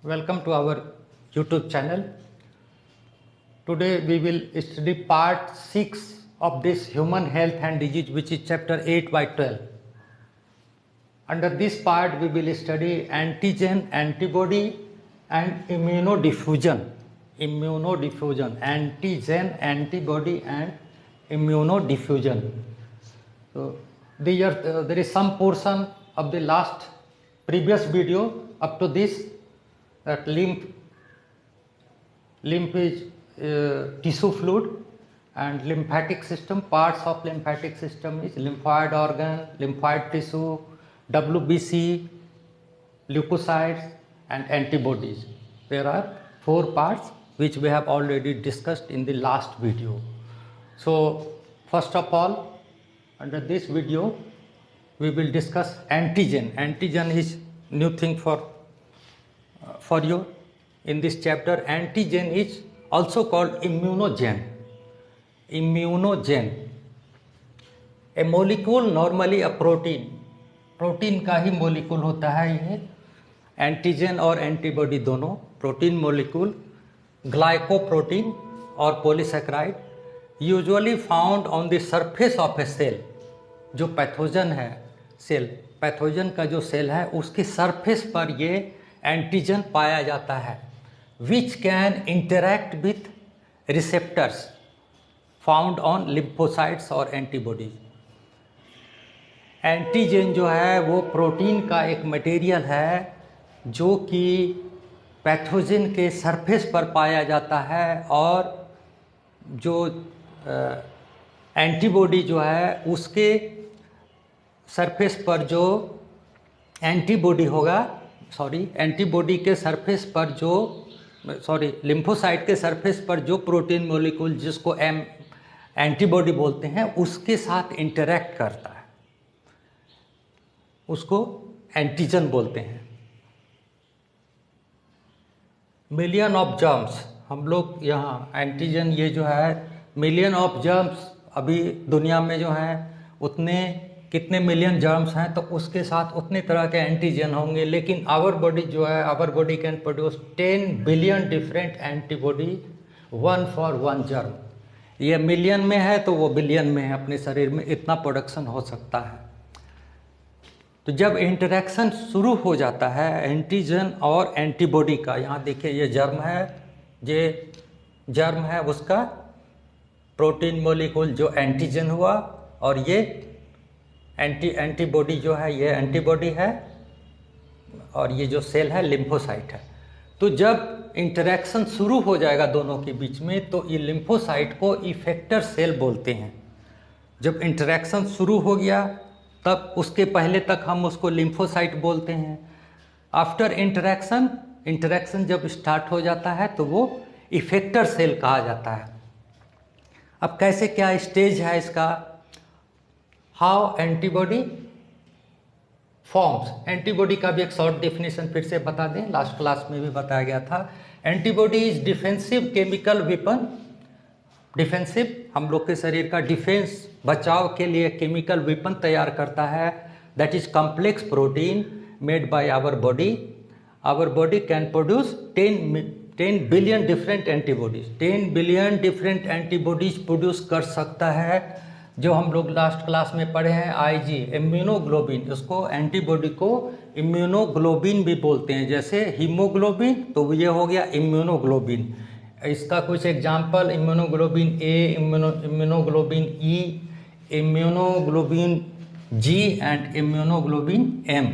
Welcome to our YouTube channel. Today we will study part 6 of this human health and disease, which is chapter 8 by 12. Under this part we will study antigen, antibody and immunodiffusion. Antigen, antibody and immunodiffusion. So there is some portion of the last previous video up to this, that lymph is tissue fluid, and lymphatic system, parts of lymphatic system is lymphoid organ, lymphoid tissue, WBC, leukocytes and antibodies. There are 4 parts which we have already discussed in the last video. So first of all, under this video we will discuss antigen. Antigen is new thing for you in this chapter. Antigen is also called immunogen. A molecule, normally a protein का ही molecule होता है ये antigen और antibody दोनों. Protein molecule, glycoprotein और polysaccharide, usually found on the surface of a cell. जो pathogen है cell, pathogen का जो सेल है उसके सरफेस पर ये एंटीजन पाया जाता है, which can interact with receptors found on lymphocytes और एंटीबॉडीज. एंटीजन जो है वो प्रोटीन का एक मटेरियल है जो कि पैथोजन के सरफेस पर पाया जाता है, और जो एंटीबॉडी जो है उसके सरफेस पर जो एंटीबॉडी होगा, एंटीबॉडी के सरफेस पर जो लिम्फोसाइट के सरफेस पर जो प्रोटीन मॉलिक्यूल जिसको एंटीबॉडी बोलते हैं उसके साथ इंटरैक्ट करता है, उसको एंटीजन बोलते हैं. मिलियन ऑफ जर्म्स, हम लोग यहाँ एंटीजन ये जो है मिलियन ऑफ जर्म्स अभी दुनिया में जो हैं उतने कितने मिलियन जर्म्स हैं तो उसके साथ उतने तरह के एंटीजन होंगे. लेकिन आवर बॉडी जो है, our body can produce 10 billion different antibody, 1 for 1 germ. ये मिलियन में है तो वो बिलियन में है, अपने शरीर में इतना प्रोडक्शन हो सकता है. तो जब इंटरेक्शन शुरू हो जाता है एंटीजन और एंटीबॉडी का, यहाँ देखिए ये जर्म है, उसका प्रोटीन मॉलिक्यूल जो एंटीजन हुआ, और ये एंटीबॉडी जो है ये एंटीबॉडी है, और ये जो सेल है लिम्फोसाइट है. तो जब इंटरेक्शन शुरू हो जाएगा दोनों के बीच में तो ये लिम्फोसाइट को इफेक्टर सेल बोलते हैं. जब इंटरेक्शन शुरू हो गया तब उसके पहले तक हम उसको लिम्फोसाइट बोलते हैं. आफ्टर इंटरेक्शन जब स्टार्ट हो जाता है तो वो इफेक्टर सेल कहा जाता है. अब कैसे क्या स्टेज है इसका, हाउ एंटीबॉडी फॉर्म्स. एंटीबॉडी का भी एक शॉर्ट डेफिनेशन फिर से बता दें, लास्ट क्लास में भी बताया गया था. Antibody is defensive chemical weapon. Defensive, हम लोग के शरीर का डिफेंस, बचाव के लिए केमिकल वेपन तैयार करता है. That is complex protein made by our body. Our body can produce 10 billion different antibodies. 10 billion different antibodies produce कर सकता है, जो हम लोग लास्ट क्लास में पढ़े हैं. आईजी, इम्यूनोग्लोबिन, उसको एंटीबॉडी को इम्यूनोग्लोबिन भी बोलते हैं. जैसे हीमोग्लोबिन तो ये हो गया इम्यूनोग्लोबिन. इसका कुछ example, immunoglobulin A, immunoglobulin E, immunoglobulin G and immunoglobulin M.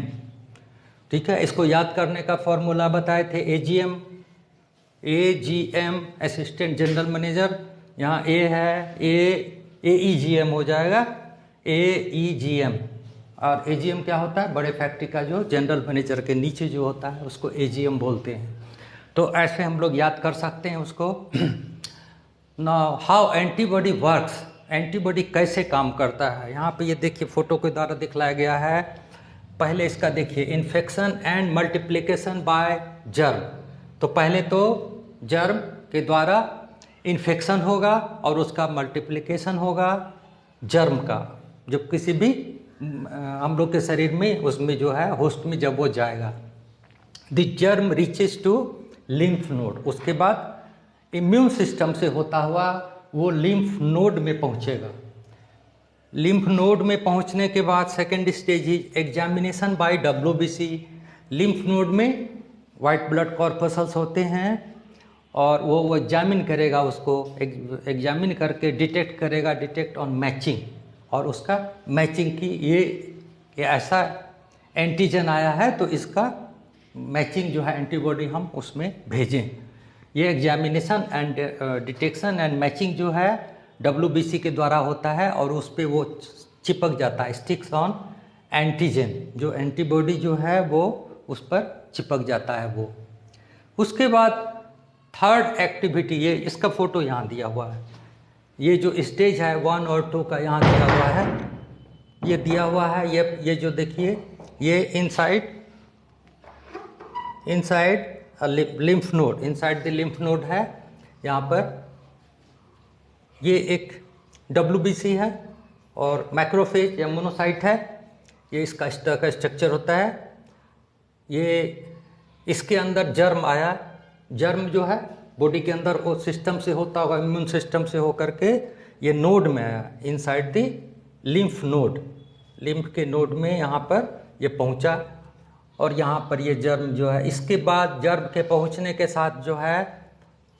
ठीक है, इसको याद करने का फॉर्मूला बताए थे, एजीएम असिस्टेंट जनरल मैनेजर. यहाँ ए है, एईजीएम हो जाएगा, एईजीएम. और एजीएम क्या होता है, बड़े फैक्ट्री का जो जनरल मैनेजर के नीचे जो होता है उसको एजीएम बोलते हैं. तो ऐसे हम लोग याद कर सकते हैं उसको. Now how antibody works, antibody कैसे काम करता है. यहाँ पे ये देखिए फोटो के द्वारा दिखलाया गया है. पहले इसका देखिए, infection and multiplication bye germ. तो पहले तो जर्म के द्वारा इन्फेक्शन होगा और उसका मल्टीप्लिकेशन होगा जर्म का. जब किसी भी हम लोग के शरीर में उसमें जो है होस्ट में जब वो जाएगा. The germ reaches to lymph node, उसके बाद इम्यून सिस्टम से होता हुआ वो लिम्फ नोड में पहुंचेगा। लिम्फ नोड में पहुंचने के बाद second stage is examination by WBC। Lymph node में वाइट ब्लड कॉर्पसल्स होते हैं और वो एग्जामिन करेगा, उसको एग्जामिन करके डिटेक्ट ऑन मैचिंग, और उसका मैचिंग की ये ऐसा एंटीजन आया है तो इसका मैचिंग जो है एंटीबॉडी हम उसमें भेजें। ये examination and detection and matching जो है WBC के द्वारा होता है और उस पर वो चिपक जाता है, स्टिक्स ऑन एंटीजन, जो एंटीबॉडी जो है वो उस पर चिपक जाता है वो। उसके बाद थर्ड एक्टिविटी, ये इसका फोटो यहाँ दिया हुआ है, ये जो स्टेज है 1 और 2 का यहाँ दिया हुआ है, ये दिया हुआ है, ये जो देखिए ये inside lymph node, inside the lymph node है। यहाँ पर ये एक WBC है और मैक्रोफेज या मोनोसाइट है, ये इसका स्ट्रक्चर होता है। ये इसके अंदर जर्म आया, जर्म जो है बॉडी के अंदर वो सिस्टम से होता होगा, इम्यून सिस्टम से होकर के ये नोड में आया, inside the lymph node, lymph के नोड में यहाँ पर ये पहुँचा और यहाँ पर ये जर्म जो है, इसके बाद जर्म के पहुँचने के साथ जो है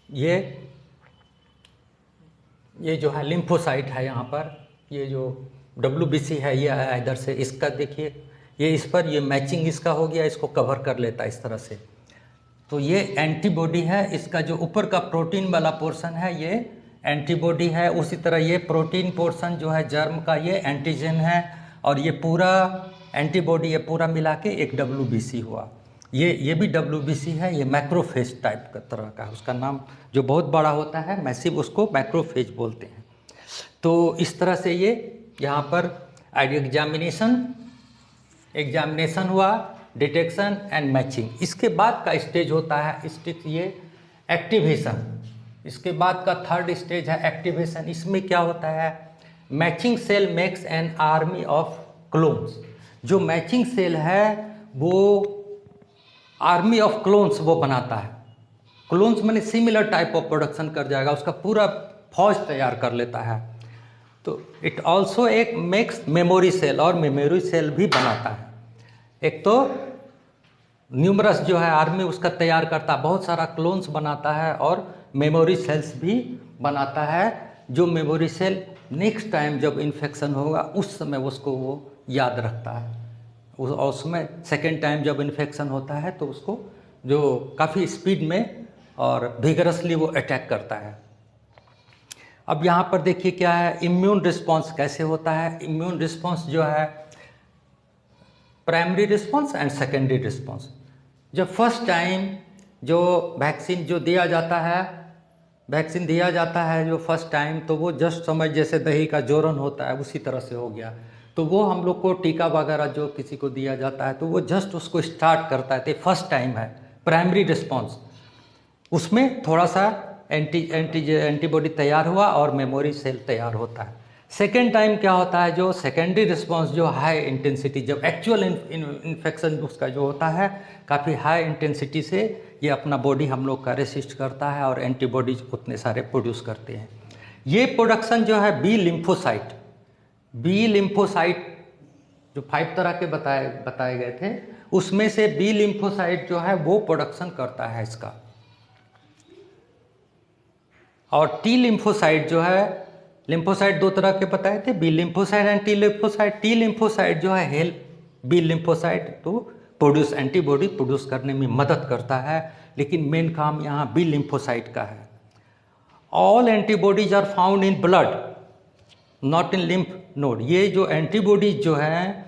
ये जो है लिम्फोसाइट है, यहाँ पर ये जो WBC है ये आया इधर से, इसका देखिए ये इस पर ये मैचिंग इसका हो गया, इसको कवर कर लेता है इस तरह से। तो ये एंटीबॉडी है, इसका जो ऊपर का प्रोटीन वाला पोर्शन है ये एंटीबॉडी है, उसी तरह ये प्रोटीन पोर्शन जो है जर्म का ये एंटीजन है, और ये पूरा एंटीबॉडी ये पूरा मिला के एक WBC हुआ। ये भी WBC है, ये मैक्रोफेज टाइप का तरह का, उसका नाम जो बहुत बड़ा होता है मैसिव, उसको मैक्रोफेज बोलते हैं। तो इस तरह से ये यहाँ पर एग्जामिनेशन हुआ, डिटेक्शन एंड मैचिंग। इसके बाद का स्टेज होता है ये एक्टिवेशन। इसके बाद का थर्ड स्टेज है एक्टिवेशन। इसमें क्या होता है, matching cell makes an army of clones. जो मैचिंग सेल है वो आर्मी ऑफ क्लोन्स वो बनाता है। क्लोन्स मैंने सिमिलर टाइप ऑफ प्रोडक्शन कर जाएगा, उसका पूरा फौज तैयार कर लेता है। तो इट ऑल्सो एक मेक्स मेमोरी सेल, और मेमोरी सेल भी बनाता है। एक तो न्यूमरस जो है आर्मी उसका तैयार करता है, बहुत सारा क्लोन्स बनाता है, और मेमोरी सेल्स भी बनाता है, जो मेमोरी सेल नेक्स्ट टाइम जब इन्फेक्शन होगा उस समय उसको वो याद रखता है। उसमें सेकेंड टाइम जब इन्फेक्शन होता है तो उसको जो काफ़ी स्पीड में और विगरसली वो अटैक करता है। अब यहाँ पर देखिए क्या है, इम्यून रिस्पॉन्स कैसे होता है। इम्यून रिस्पॉन्स जो है primary response and secondary response. जब फर्स्ट टाइम जो वैक्सीन जो दिया जाता है जो फर्स्ट टाइम, तो वो जस्ट समझ जैसे दही का जोरन होता है उसी तरह से हो गया। तो वो हम लोग को टीका वगैरह जो किसी को दिया जाता है तो वो जस्ट उसको स्टार्ट करता है, तो फर्स्ट टाइम है प्राइमरी रिस्पॉन्स। उसमें थोड़ा सा एंटीबॉडी तैयार हुआ और मेमोरी सेल तैयार होता है। सेकेंड टाइम क्या होता है, जो सेकेंडरी रिस्पॉन्स जो हाई इंटेंसिटी, जब एक्चुअल इन्फेक्शन उसका जो होता है काफ़ी हाई इंटेंसिटी से ये अपना बॉडी हम लोग का रेसिस्ट करता है और एंटीबॉडीज उतने सारे प्रोड्यूस करते हैं। ये प्रोडक्शन जो है बी लिम्फोसाइट जो 5 तरह के बताए गए थे, उसमें से बी लिम्फोसाइट जो है वो प्रोडक्शन करता है इसका। और टी लिम्फोसाइट जो है, लिम्फोसाइट 2 तरह के बताए थे, B lymphocyte and T lymphocyte. T lymphocyte जो है help B lymphocyte to produce antibody produce करने में मदद करता है, लेकिन मेन काम यहाँ बी लिम्फोसाइट का है। All antibodies are found in blood not in lymph node. ये जो एंटीबॉडीज जो है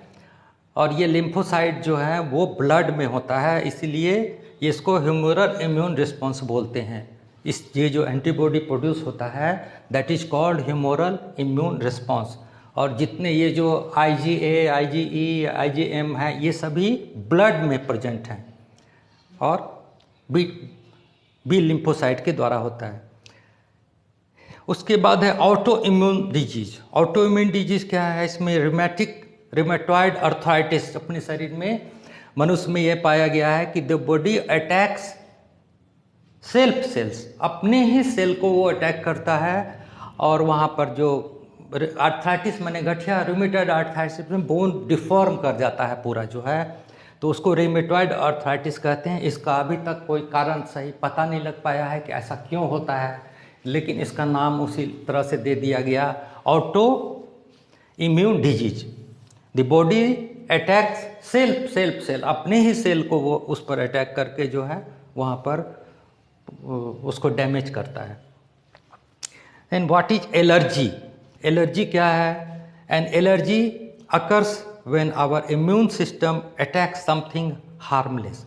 और ये लिम्फोसाइट जो है वो ब्लड में होता है, इसलिए ये इसको ह्यूमरल इम्यून रिस्पॉन्स बोलते हैं। ये जो एंटीबॉडी प्रोड्यूस होता है that is called humoral immune response. और जितने ये जो IgA, IgE, IgM है ये सभी ब्लड में प्रेजेंट हैं और बी लिम्फोसाइट के द्वारा होता है। उसके बाद है auto immune disease. Auto immune disease क्या है, इसमें रिमेटॉइड अर्थराइटिस, अपने शरीर में मनुष्य में यह पाया गया है कि the body attacks self cells, अपने ही सेल को वो अटैक करता है, और वहाँ पर जो आर्थराइटिस माने गठिया, रूमेटॉइड आर्थराइटिस में बोन डिफॉर्म कर जाता है पूरा जो है, तो उसको रूमेटॉइड आर्थराइटिस कहते हैं। इसका अभी तक कोई कारण सही पता नहीं लग पाया है कि ऐसा क्यों होता है, लेकिन इसका नाम उसी तरह से दे दिया गया, autoimmune disease. The body attacks self cell, अपने ही सेल को वो उस पर अटैक करके जो है वहाँ पर उसको डैमेज करता है। And what is allergy? Allergy क्या है? An allergy occurs when our immune system attack something harmless.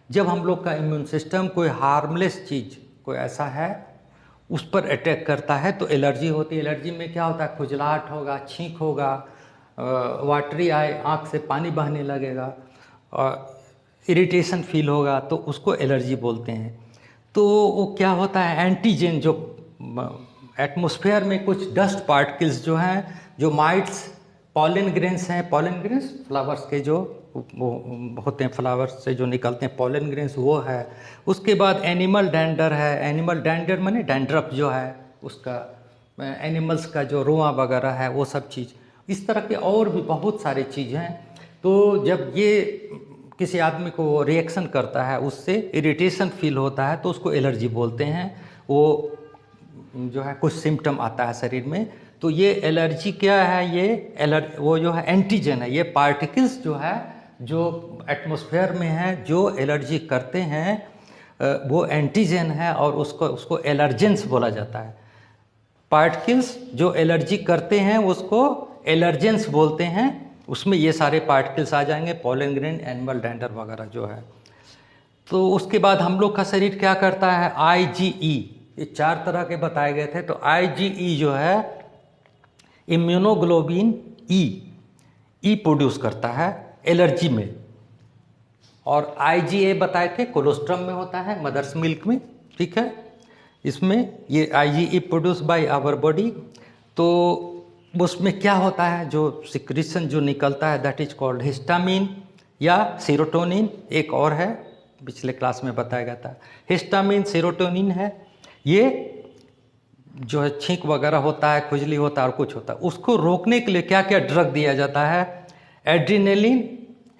जब हम लोग का इम्यून सिस्टम कोई हार्मलेस चीज़, कोई ऐसा है उस पर अटैक करता है तो एलर्जी होती है। एलर्जी में क्या होता है? खुजलाहट होगा, छींक होगा, वाटरी आई, आँख से पानी बहने लगेगा, और इरिटेशन फील होगा, तो उसको एलर्जी बोलते हैं। तो वो क्या होता है? एंटीजन, जो एटमॉस्फेयर में कुछ डस्ट पार्टिकल्स जो हैं, जो माइट्स, पॉलन ग्रेन्स हैं, पॉलन ग्रेन्स फ्लावर्स के जो वो होते हैं, फ्लावर्स से जो निकलते हैं पॉलन ग्रेन्स, वो है। उसके बाद एनिमल डैंडर है। एनिमल डैंडर माने डैंड्रफ जो है उसका, एनिमल्स का जो रोआ वगैरह है वो सब चीज़, इस तरह के और भी बहुत सारी चीज़ हैं। तो जब ये किसी आदमी को रिएक्शन करता है, उससे इरिटेशन फील होता है, तो उसको एलर्जी बोलते हैं। वो जो है कुछ सिम्टम आता है शरीर में, तो ये एलर्जी क्या है? ये वो जो है एंटीजन है, ये पार्टिकल्स जो है जो एटमॉस्फेयर में है जो एलर्जी करते हैं वो एंटीजन है, और उसको एलर्जेंस बोला जाता है। पार्टिकल्स जो एलर्जी करते हैं उसको एलर्जेंस बोलते हैं। उसमें ये सारे पार्टिकल्स आ जाएंगे, पॉलन ग्रेन, एनिमल डैंडर वगैरह जो है। तो उसके बाद हम लोग का शरीर क्या करता है? IgE, ये 4 तरह के बताए गए थे। तो IgE जो है इम्यूनोग्लोबिन ई प्रोड्यूस करता है एलर्जी में, और IgA बताए थे कोलोस्ट्रम में होता है, मदर्स मिल्क में, ठीक है। इसमें ये IgE produce by our body. तो उसमें क्या होता है? जो सिक्रीशन जो निकलता है दैट इज कॉल्ड हिस्टामिन या सेरोटोनिन। एक और है, पिछले क्लास में बताया गया था, हिस्टामिन, सेरोटोनिन है। ये जो है छींक वगैरह होता है, खुजली होता है और कुछ होता है, उसको रोकने के लिए क्या क्या ड्रग दिया जाता है? एड्रीनेलिन,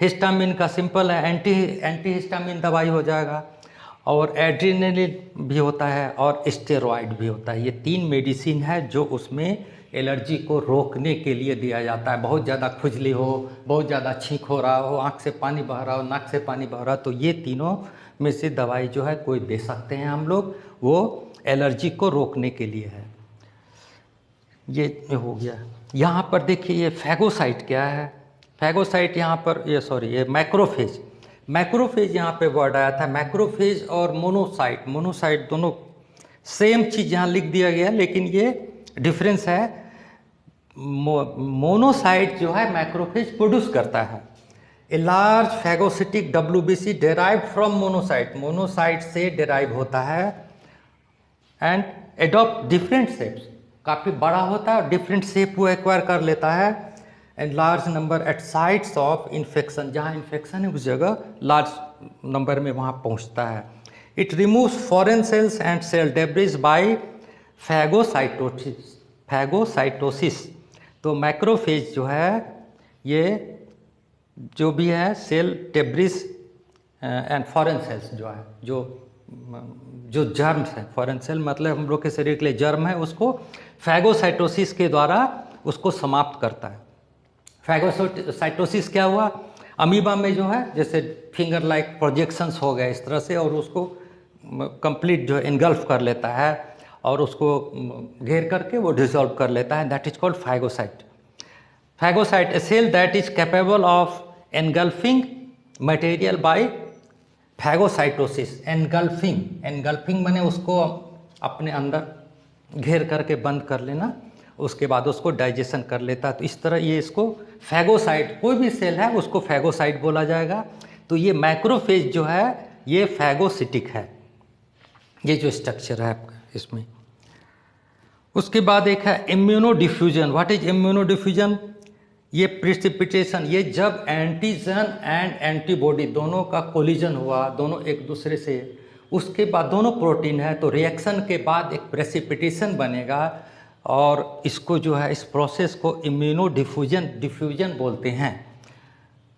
हिस्टामिन का सिंपल है, एंटी हिस्टामिन दवाई हो जाएगा, और एड्रीनेलिन भी होता है, और स्टेरॉइड भी होता है। ये 3 मेडिसिन है जो उसमें एलर्जी को रोकने के लिए दिया जाता है। बहुत ज़्यादा खुजली हो, बहुत ज़्यादा छींक हो रहा हो, आँख से पानी बह रहा हो, नाक से पानी बह रहा हो, तो ये तीनों में से दवाई जो है कोई दे सकते हैं हम लोग, वो एलर्जी को रोकने के लिए है। ये हो गया। यहाँ पर देखिए ये फैगोसाइट क्या है? फैगोसाइट यहाँ पर ये मैक्रोफेज, मैक्रोफेज यहाँ पे वर्ड आया था। मैक्रोफेज और मोनोसाइट दोनों सेम चीज़ यहाँ लिख दिया गया, लेकिन ये डिफरेंस है। मोनोसाइट जो है मैक्रोफेज प्रोड्यूस करता है। A large phagocytic WBC derive from monocyte, monocyte से डेराइव होता है, एंड एडॉप्ट डिफरेंट शेप्स, काफ़ी बड़ा होता है और डिफरेंट शेप वो एक्वायर कर लेता है, and large number at sites of infection, जहाँ इन्फेक्शन है उस जगह लार्ज नंबर में वहाँ पहुँचता है। It removes foreign cells and cell debris by phagocytosis. तो मैक्रोफेज जो है ये जो भी है cell debris and foreign cells जो है, जो जर्म्स हैं, फॉरेन सेल मतलब हम लोग के शरीर के लिए जर्म है, उसको फैगोसाइटोसिस के द्वारा उसको समाप्त करता है। फैगोसाइटोसिस क्या हुआ? अमीबा में जो है जैसे फिंगर लाइक प्रोजेक्शंस हो गए इस तरह से, और उसको कंप्लीट जो है इनगल्फ कर लेता है और उसको घेर करके वो डिसॉल्व कर लेता है। That is called phagocyte. Phagocyte a cell that is capable of engulfing material by phagocytosis. Engulfing माने उसको अपने अंदर घेर करके बंद कर लेना, उसके बाद उसको डाइजेशन कर लेता है। तो इस तरह ये इसको फैगोसाइट, कोई भी सेल है उसको फैगोसाइट बोला जाएगा। तो ये मैक्रोफेज जो है ये फैगोसिटिक है, ये जो स्ट्रक्चर है आपका इसमें। उसके बाद एक है immuno diffusion. What is immuno diffusion? ये प्रिसिपिटेशन, ये जब एंटीजन एंड एंटीबॉडी दोनों का कोलिजन हुआ, दोनों एक दूसरे से, उसके बाद दोनों प्रोटीन है तो रिएक्शन के बाद एक प्रेसिपिटेशन बनेगा और इसको जो है, इस प्रोसेस को इम्यूनो डिफ्यूजन बोलते हैं।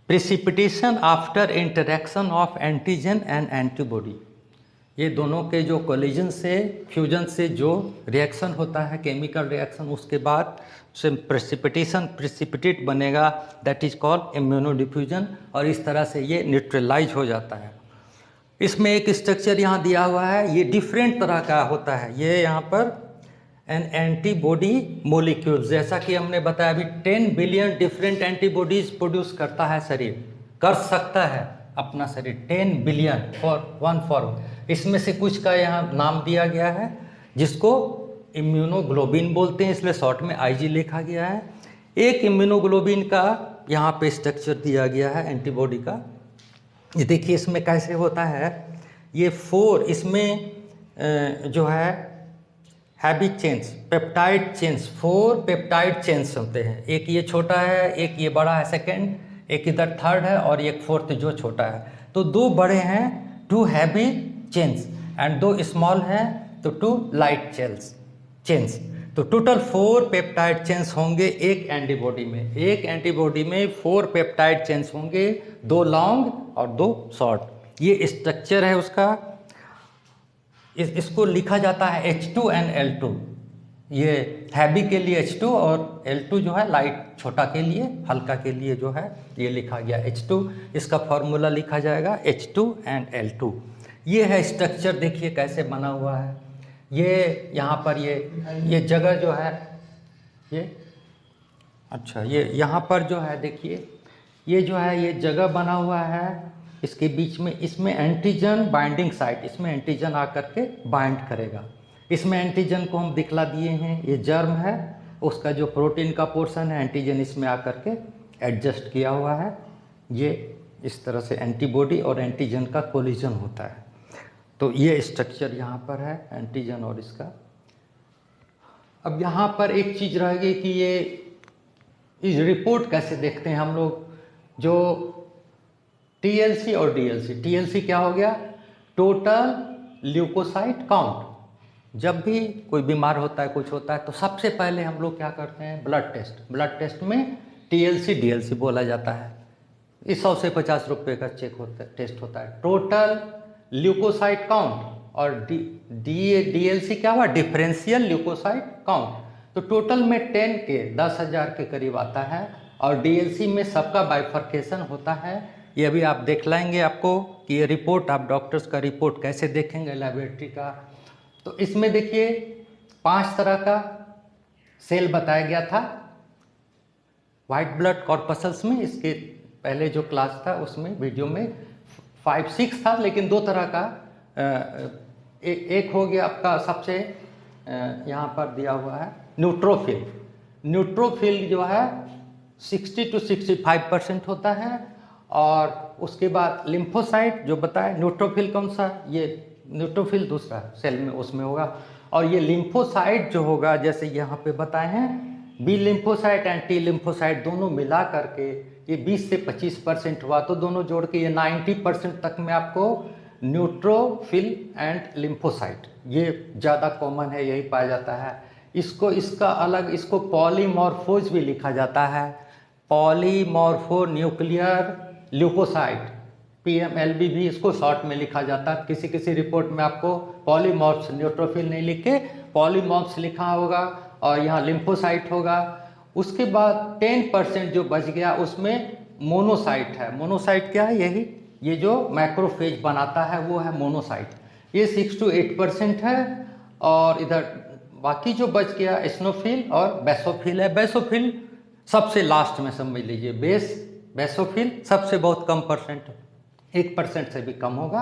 Precipitation after interaction of antigen and antibody, ये दोनों के जो कोलिजन से, फ्यूजन से जो रिएक्शन होता है, केमिकल रिएक्शन, उसके बाद से प्रेसिपिटेट बनेगा, that is called immuno diffusion, और इस तरह से ये न्यूट्रलाइज हो जाता है। इसमें एक स्ट्रक्चर यहाँ दिया हुआ है, ये डिफरेंट तरह का होता है। ये यहाँ पर एन एंटीबॉडी मोलिक्यूल, जैसा कि हमने बताया अभी 10 बिलियन डिफरेंट एंटीबॉडीज प्रोड्यूस करता है शरीर, कर सकता है अपना शरीर 10 बिलियन फॉर वन फॉर्म। इसमें से कुछ का यहाँ नाम दिया गया है जिसको इम्यूनोग्लोबिन बोलते हैं, इसलिए शॉर्ट में आईजी लिखा गया है। एक इम्यूनोग्लोबिन का यहाँ पे स्ट्रक्चर दिया गया है एंटीबॉडी का। ये देखिए इसमें कैसे होता है, ये 4 इसमें जो है heavy chains, peptide chains, 4 peptide chains होते हैं। एक ये छोटा है, एक ये बड़ा है सेकेंड, एक इधर थर्ड है और एक फोर्थ जो छोटा है। तो 2 बड़े हैं, 2 हैवी चेन्स, एंड 2 स्मॉल हैं तो 2 लाइट चेन्स। तो टोटल 4 पेप्टाइड चेन्स होंगे एक एंटीबॉडी में। एक एंटीबॉडी में 4 पेप्टाइड चेन्स होंगे, 2 लॉन्ग और 2 शॉर्ट। ये स्ट्रक्चर है उसका। इसको लिखा जाता है H2NL2। ये हैवी के लिए H2 और L2 जो है लाइट, छोटा के लिए, हल्का के लिए जो है ये लिखा गया H2। इसका फॉर्मूला लिखा जाएगा H2NL2। ये है स्ट्रक्चर, देखिए कैसे बना हुआ है। ये यहाँ पर ये जगह जो है, ये अच्छा, ये यहाँ पर जो है देखिए, ये जो है ये जगह बना हुआ है, इसके बीच में, इसमें एंटीजन बाइंडिंग साइट, इसमें एंटीजन आकर के बाइंड करेगा। इसमें एंटीजन को हम दिखला दिए हैं, ये जर्म है, उसका जो प्रोटीन का पोर्शन है एंटीजन इसमें आकर के एडजस्ट किया हुआ है। ये इस तरह से एंटीबॉडी और एंटीजन का कोलिजन होता है। तो ये स्ट्रक्चर यहाँ पर है एंटीजन और इसका। अब यहाँ पर एक चीज़ रहेगी कि ये इस रिपोर्ट कैसे देखते हैं हम लोग, जो टीएलसी और डीएलसी। टीएलसी क्या हो गया, टोटल ल्यूकोसाइट काउंट। जब भी कोई बीमार होता है, कुछ होता है, तो सबसे पहले हम लोग क्या करते हैं, ब्लड टेस्ट। ब्लड टेस्ट में टीएलसी डीएलसी बोला जाता है। इस 100 से 50 रुपये का चेक होता है, टेस्ट होता है, टोटल ल्यूकोसाइट काउंट। और डीएलसी क्या हुआ, डिफरेंशियल ल्यूकोसाइट काउंट। तो टोटल में 10 के 10,000 के करीब आता है। और डीएलसी में सबका बाइफर्केशन होता है। ये अभी आप देख लाएंगे आपको कि ये रिपोर्ट, आप डॉक्टर्स का रिपोर्ट कैसे देखेंगे लेबोरेटरी का। तो इसमें देखिए 5 तरह का सेल बताया गया था वाइट ब्लड कॉर्पसल्स में। इसके पहले जो क्लास था उसमें, वीडियो में 5-6 था, लेकिन 2 तरह का एक हो गया आपका सबसे यहाँ पर दिया हुआ है न्यूट्रोफिल। न्यूट्रोफिल जो है 60 to 65% होता है। और उसके बाद लिम्फोसाइट जो बताया, न्यूट्रोफिल कौन सा, ये न्यूट्रोफिल दूसरा सेल में उसमें होगा। और ये लिम्फोसाइट जो होगा, जैसे यहाँ पे बताए हैं, B lymphocyte and T lymphocyte दोनों मिला करके ये 20 से 25% हुआ। तो दोनों जोड़ के ये 90% तक में आपको न्यूट्रोफिल एंड लिम्फोसाइट, ये ज़्यादा कॉमन है, यही पाया जाता है। इसको, इसका अलग, इसको पॉलीमॉर्फोज भी लिखा जाता है, पॉलीमॉर्फो न्यूक्लियर ल्यूकोसाइट, PMLB भी इसको शॉर्ट में लिखा जाता है। किसी किसी रिपोर्ट में आपको पॉलीमॉर्फ्स, न्यूट्रोफिल नहीं लिख के पॉलीमॉर्फ्स लिखा होगा और यहाँ लिम्फोसाइट होगा। उसके बाद 10% जो बच गया उसमें मोनोसाइट है। मोनोसाइट क्या है, यही ये जो मैक्रोफेज बनाता है वो है मोनोसाइट। ये 6 to 8% है। और इधर बाकी जो बच गया एस्नोफिल और बेसोफिल है। बेसोफिल सबसे लास्ट में समझ लीजिए, बेसोफिल सबसे बहुत कम परसेंट, 1% से भी कम होगा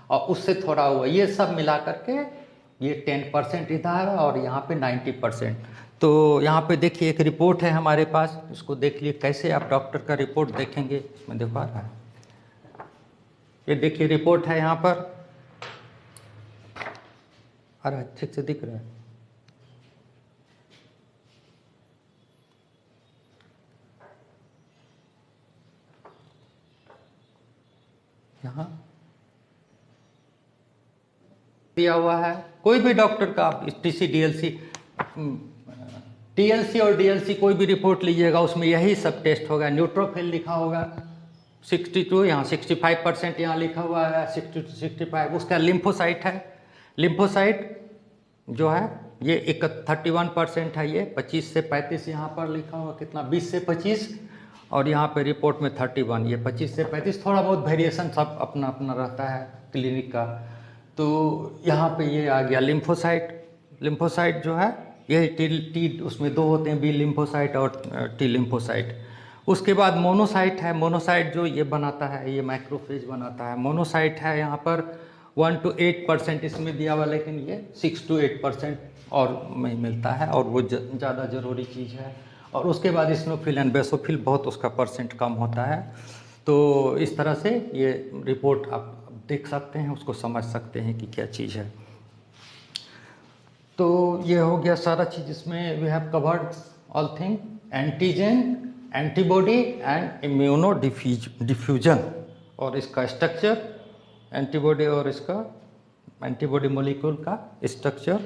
और उससे थोड़ा हुआ। ये सब मिला करके ये 10% इधर और यहाँ पे 90%। तो यहाँ पे देखिए एक रिपोर्ट है हमारे पास, इसको देख लिए कैसे आप डॉक्टर का रिपोर्ट देखेंगे। इसमें देखो आ रहा है, ये देखिए रिपोर्ट है यहाँ पर, अरे ठीक से दिख रहा है। यहाँ दिया हुआ है। कोई भी डॉक्टर का आप टीसी डीएलसी टीएलसी और डीएलसी कोई भी रिपोर्ट लीजिएगा उसमें यही सब टेस्ट होगा। न्यूट्रोफिल लिखा होगा 62, यहाँ 65% यहाँ लिखा हुआ है 60 to 65। उसका लिम्फोसाइट है, लिम्फोसाइट जो है ये 31% है, ये 25 से 35 यहाँ पर लिखा हुआ कितना 20 से 25, और यहाँ पे रिपोर्ट में 31, ये 25 से 35। थोड़ा बहुत वेरिएशन सब अपना अपना रहता है क्लिनिक का। तो यहाँ पे ये आ गया लिम्फोसाइट। लिम्फोसाइट जो है ये टी उसमें दो होते हैं, बी लिम्फोसाइट और टी लिम्फोसाइट। उसके बाद मोनोसाइट है। मोनोसाइट जो ये बनाता है, ये माइक्रोफेज बनाता है। मोनोसाइट है यहाँ पर 1 to 8% इसमें दिया हुआ, लेकिन ये 6 to 8% और में मिलता है, और वो ज़्यादा ज़रूरी चीज़ है। और उसके बाद इस्नोफिल एंड बेसोफिल बहुत उसका परसेंट कम होता है। तो इस तरह से ये रिपोर्ट आप देख सकते हैं, उसको समझ सकते हैं कि क्या चीज़ है। तो ये हो गया सारा चीज़। इसमें we have covered all thing, antigen, antibody and immunodiffusion, और इसका स्ट्रक्चर, एंटीबॉडी और इसका एंटीबॉडी मॉलिक्यूल का स्ट्रक्चर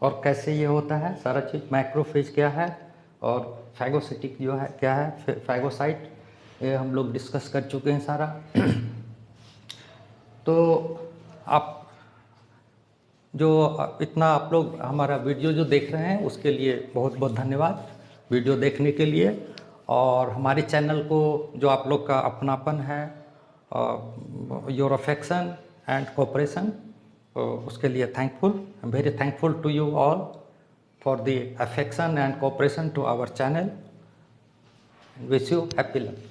और कैसे ये होता है सारा चीज़। मैक्रोफेज क्या है और फैगोसिटिक जो है क्या है, फैगोसाइट, ये हम लोग डिस्कस कर चुके हैं सारा। तो आप जो इतना आप लोग हमारा वीडियो जो देख रहे हैं उसके लिए बहुत बहुत धन्यवाद वीडियो देखने के लिए। और हमारे चैनल को जो आप लोग का अपनापन है, योर अफेक्शन एंड कोऑपरेशन, उसके लिए thankful. I am very thankful to you all for the affection and cooperation to our channel. Wish you happy love.